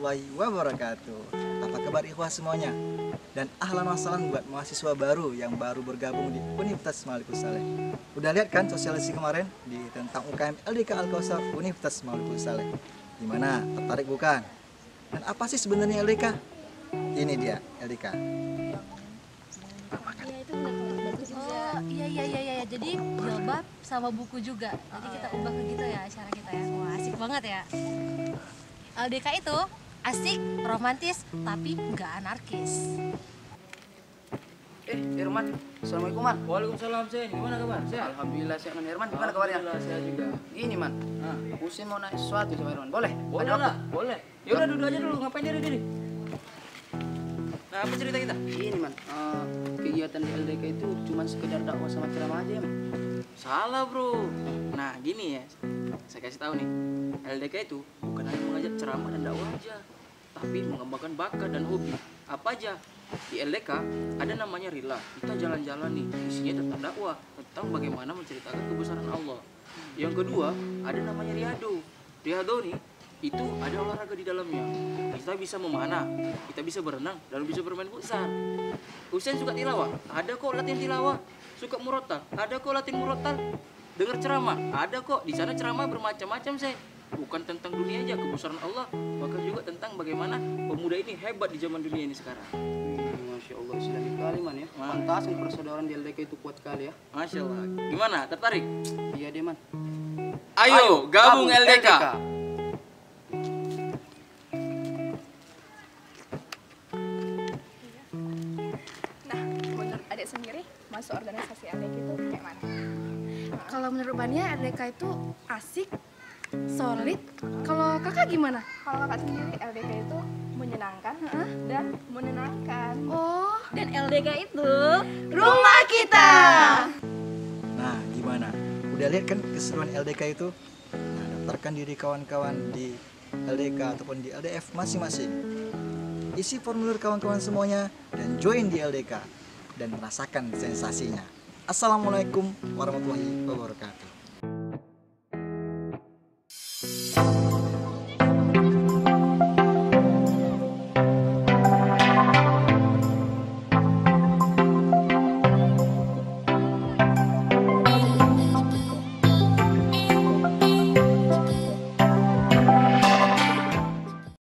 warahmatullahi wabarakatuh. Apa kabar ikhwah semuanya? Dan ahlan wa sahlan buat mahasiswa baru yang baru bergabung di Universitas Malikul Saleh. Udah lihat kan sosialisasi kemarin tentang UKM LDK Al-Kausar Universitas Malikul Saleh? Gimana? Tertarik bukan? Dan apa sih sebenarnya LDK? Ini dia LDK. Iya itu bagus juga. Oh iya. Jadi jilbab sama buku juga. Jadi kita ubah ke gitu ya acara kita ya. Wah asik banget ya. LDK itu asik, romantis, tapi nggak anarkis. Irman, assalamualaikum man. Waalaikumsalam Sen, gimana kabar? Sehat? Alhamdulillah sehat man. Irman, gimana kabarnya? Alhamdulillah sehat juga. Gini man, aku sih mau nanya sesuatu sama Irman. Boleh? Boleh Ada lah, boleh. Ya udah duduk aja dulu, ngapain diri? Nah, apa cerita kita? Ini man, kegiatan di LDK itu cuma sekedar dakwah sama ceramah aja man. Salah bro. Nah gini ya, saya kasih tahu nih, LDK itu bukan hanya mengajak ceramah dan dakwah aja, tapi mengembangkan bakat dan hobi. Apa aja? Di LDK ada namanya Rila. Kita jalan-jalan nih, isinya tentang dakwah, tentang bagaimana menceritakan kebesaran Allah. Yang kedua, ada namanya Riado. Riado nih, itu ada olahraga di dalamnya. Kita bisa memanah, kita bisa berenang, dan bisa bermain futsal. Usain suka tilawah, ada kok latihan tilawah. Suka murotal, ada kok latihan murotal. Dengar ceramah, ada kok. Di sana ceramah bermacam-macam saya. Bukan tentang dunia aja, kebesaran Allah, bahkan juga tentang bagaimana pemuda ini hebat di zaman dunia ini sekarang. Masya Allah, silahkan kali man ya. Pantasan persaudaraan di LDK itu kuat kali ya. Masya Allah. Gimana? Tertarik? Iya deh man. Ayo gabung LDK. Nah, menurut adik sendiri, masuk organisasi LDK itu kayak mana? Kalau menurut Bania, LDK itu asik, solid. Kalau kakak gimana? Kalau kakak sendiri, LDK itu menyenangkan dan menenangkan. Oh, Dan LDK itu rumah kita. Nah, gimana? Udah lihat kan keseruan LDK itu? Nah, daftarkan diri kawan-kawan di LDK ataupun di LDF masing-masing. Isi formulir kawan-kawan semuanya dan join di LDK dan rasakan sensasinya. Assalamualaikum warahmatullahi wabarakatuh.